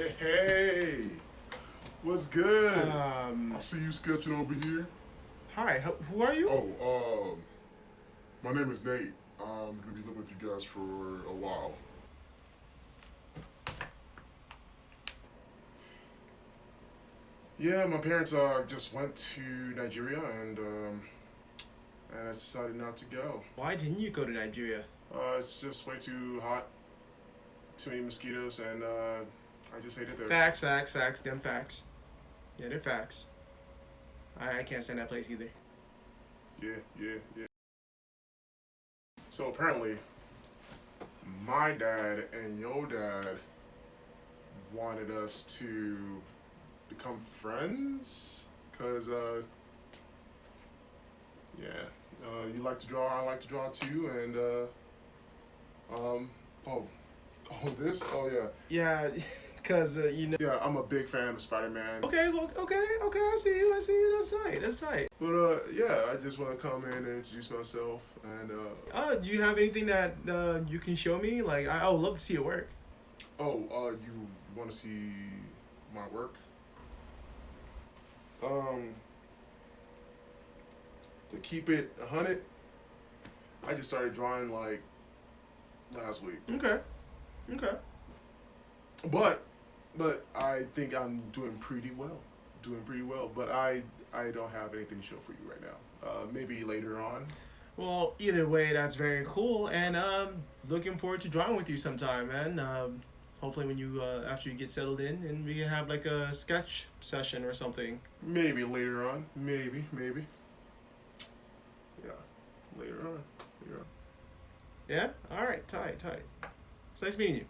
Hey, what's good? Um, I see you sketching over here. Hi, who are you? Oh, my name is Nate. I'm gonna be living with you guys for a while. Yeah, my parents just went to Nigeria and I decided not to go. Why didn't you go to Nigeria? It's just way too hot, too many mosquitoes, and I just hate it there. Facts, them facts. Yeah, they're facts. I can't stand that place either. Yeah. So apparently, my dad and your dad wanted us to become friends because yeah, you like to draw, I like to draw too, and um oh oh yeah, Yeah, cause yeah, I'm a big fan of Spider-Man. Okay, okay. I see you. That's tight. But yeah, I just want to come in and introduce myself and Do you have anything that you can show me? Like, I would love to see your work. you want to see my work? Um, to keep it 100, I just started drawing like last week. Okay. But I think I'm doing pretty well. But I don't have anything to show for you right now. Maybe later on. Well, either way, that's very cool, and looking forward to drawing with you sometime, man. Hopefully, when you after you get settled in, and we can have like a sketch session or something. Maybe later on. Maybe. Yeah, later on. Yeah. All right. Tight. It's nice meeting you.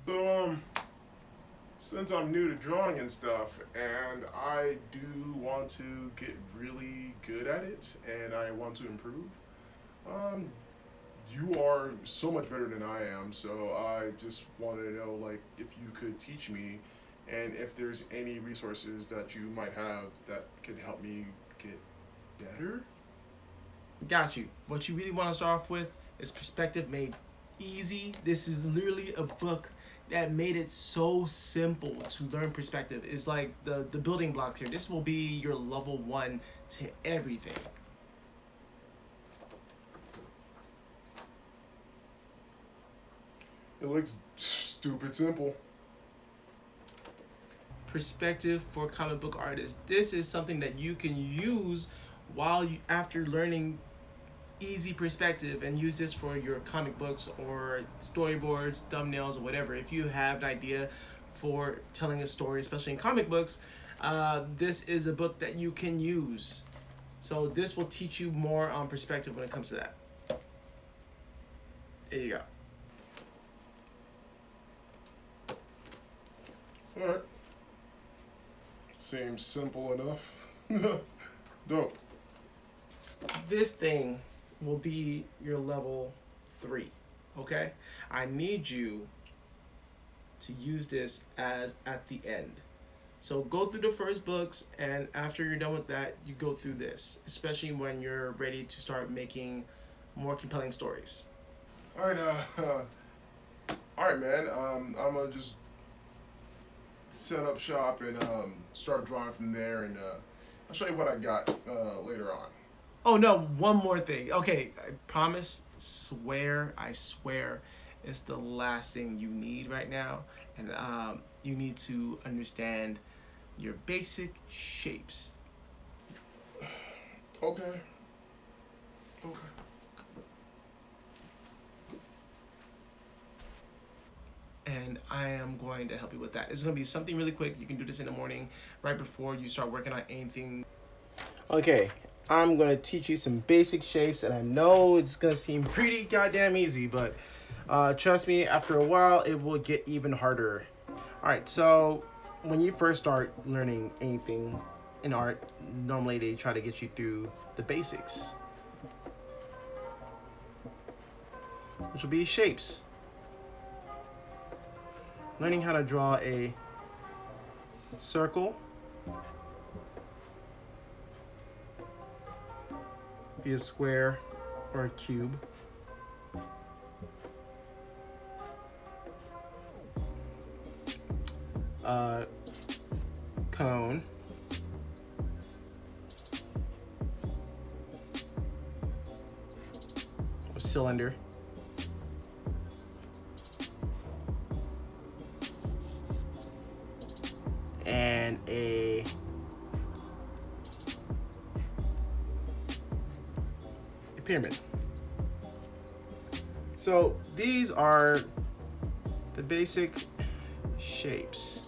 So since I'm new to drawing and stuff, and I do want to get really good at it, and I want to improve. Um, you are so much better than I am, so I just wanted to know, like, if you could teach me, and if there's any resources that you might have that could help me get better. Got you. What you really want to start off with is Perspective Made Easy. This is literally a book that made it so simple to learn perspective. It's like the building blocks here. This will be your level 1 to everything. It looks stupid simple. Perspective for comic book artists. This is something that you can use while you after learning easy perspective, and use this for your comic books or storyboards, thumbnails, or whatever. If you have an idea for telling a story, especially in comic books, this is a book that you can use. So this will teach you more on perspective when it comes to that. There you go. Alright. Seems simple enough. Dope. This thing will be your level 3. Okay? I need you to use this as at the end. So go through the first books, and after you're done with that, you go through this, especially when you're ready to start making more compelling stories. Alright, alright, man. I'm gonna just set up shop and start drawing from there, and I'll show you what I got later on. Oh no, one more thing. Okay, I promise, I swear, it's the last thing you need right now. And you need to understand your basic shapes. Okay. And I am going to help you with that. It's going to be something really quick. You can do this in the morning, right before you start working on anything. Okay, I'm going to teach you some basic shapes, and I know it's going to seem pretty goddamn easy, but trust me, after a while, it will get even harder. All right, so when you first start learning anything in art, normally they try to get you through the basics, which will be shapes. Learning how to draw a circle, be a square or a cube. cone, or cylinder, and a pyramid. So these are the basic shapes.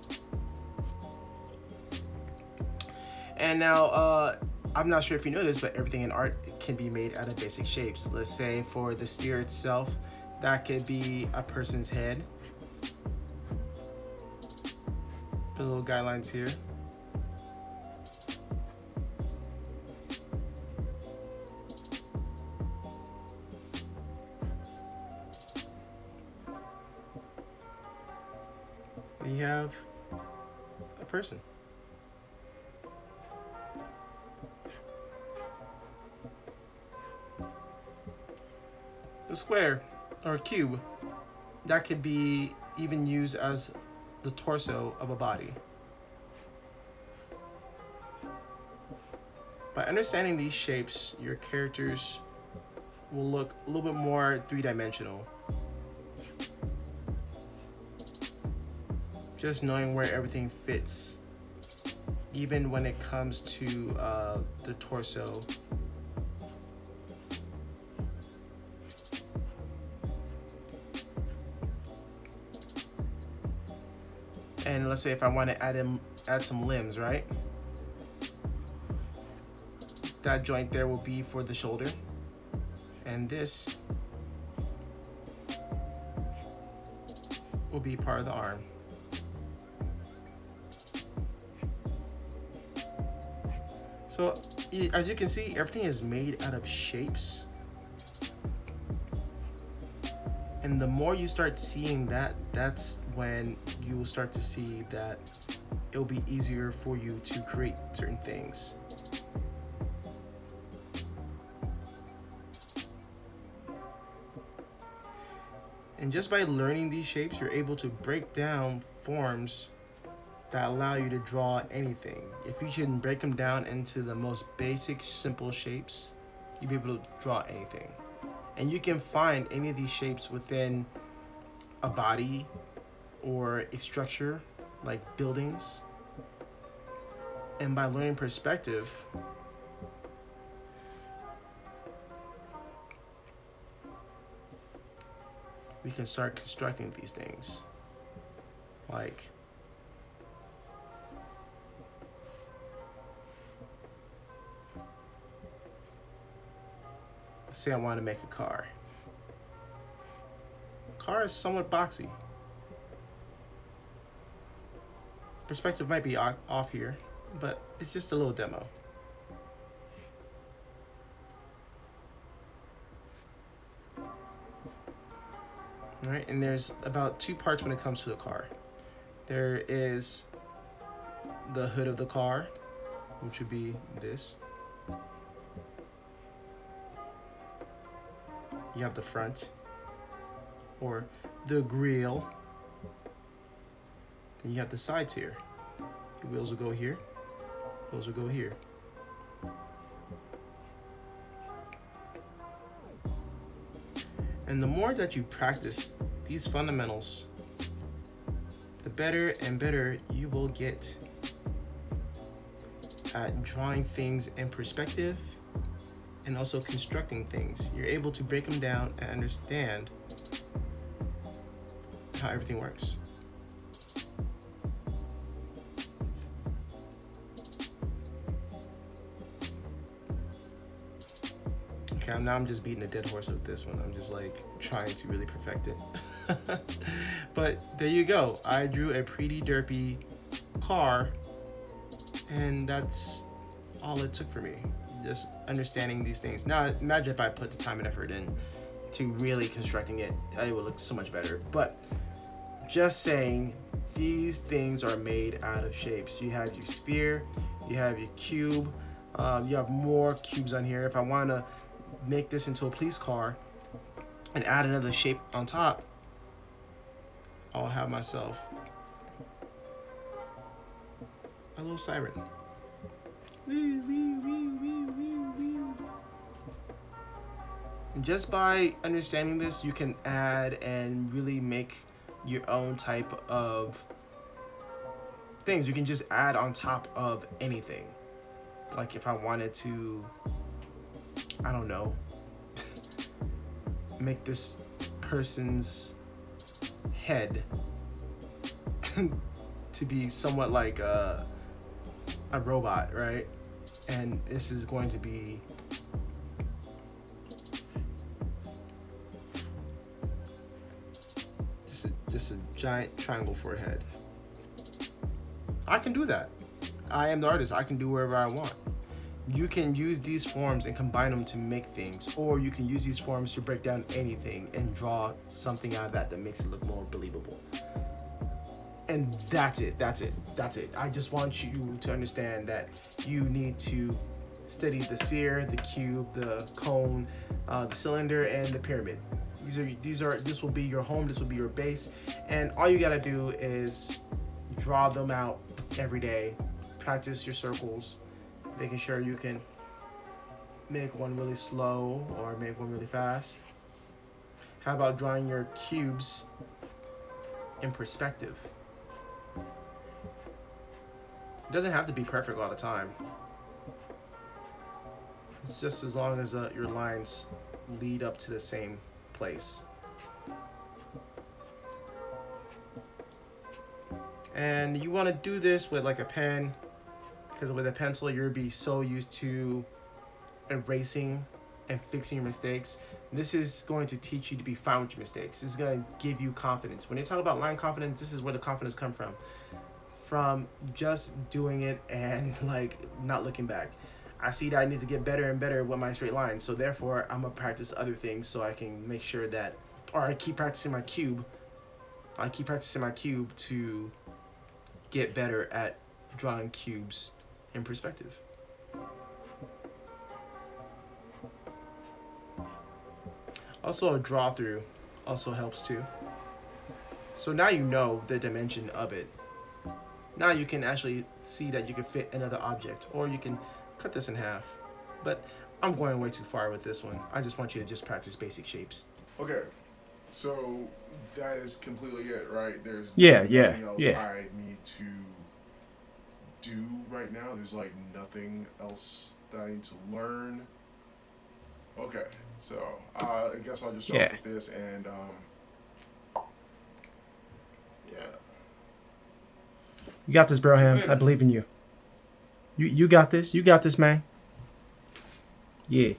And now, I'm not sure if you know this, but everything in art can be made out of basic shapes. Let's say for the sphere itself, that could be a person's head. Put little guidelines here. You have a person. The square or cube, that could be even used as the torso of a body. By understanding these shapes, your characters will look a little bit more three-dimensional. Just knowing where everything fits, even when it comes to the torso. And let's say if I want to add some limbs, right? That joint there will be for the shoulder, and this will be part of the arm. So as you can see, everything is made out of shapes. And the more you start seeing that, that's when you will start to see that it'll be easier for you to create certain things. And just by learning these shapes, you're able to break down forms that allow you to draw anything. If you can break them down into the most basic, simple shapes, you'll be able to draw anything. And you can find any of these shapes within a body or a structure like buildings. And by learning perspective, we can start constructing these things. Like let's say I want to make a car. Car is somewhat boxy. Perspective might be off here, but it's just a little demo. All right, and there's about two parts when it comes to a car. There is the hood of the car, which would be this. You have the front, or the grille. Then you have the sides here. The wheels will go here. Wheels will go here. And the more that you practice these fundamentals, the better and better you will get at drawing things in perspective and also constructing things. You're able to break them down and understand how everything works. Okay, now I'm just beating a dead horse with this one. I'm just like trying to really perfect it. But there you go. I drew a pretty derpy car, and that's all it took for me. Just understanding these things. Now, imagine if I put the time and effort in to really constructing it, it would look so much better. But just saying, these things are made out of shapes. You have your sphere, you have your cube, you have more cubes on here. If I want to make this into a police car and add another shape on top, I'll have myself My little siren. Wee, wee, wee, wee, wee, wee. And just by understanding this, you can add and really make your own type of things. You can just add on top of anything. Like if I wanted to, I don't know, make this person's head to be somewhat like a robot, right? And this is going to be just a giant triangle for a head. I can do that. I am the artist. I can do wherever I want. You can use these forms and combine them to make things, or you can use these forms to break down anything and draw something out of that makes it look more believable. And that's it. I just want you to understand that you need to study the sphere, the cube, the cone, the cylinder, and the pyramid. This will be your home, this will be your base, and all you gotta do is draw them out every day, practice your circles, making sure you can make one really slow or make one really fast. How about drawing your cubes in perspective? It doesn't have to be perfect all the time. It's just as long as your lines lead up to the same place. And you want to do this with like a pen, because with a pencil you'll be so used to erasing and fixing your mistakes. This is going to teach you to be fine with your mistakes. This is going to give you confidence. When you talk about line confidence, this is where the confidence comes from just doing it and like not looking back. I see that I need to get better and better with my straight lines, so therefore I'm gonna practice other things so I can make sure that, or I keep practicing my cube. I keep practicing my cube to get better at drawing cubes in perspective. Also, a draw through also helps too. So now you know the dimension of it. Now you can actually see that you can fit another object, or you can cut this in half. But I'm going way too far with this one. I just want you to just practice basic shapes. Okay, so that is completely it, right? There's nothing else I need to do right now. There's like nothing else that I need to learn. Okay, so I guess I'll just start with this and You got this, Broham. I believe in you. You got this. You got this, man. Yeah.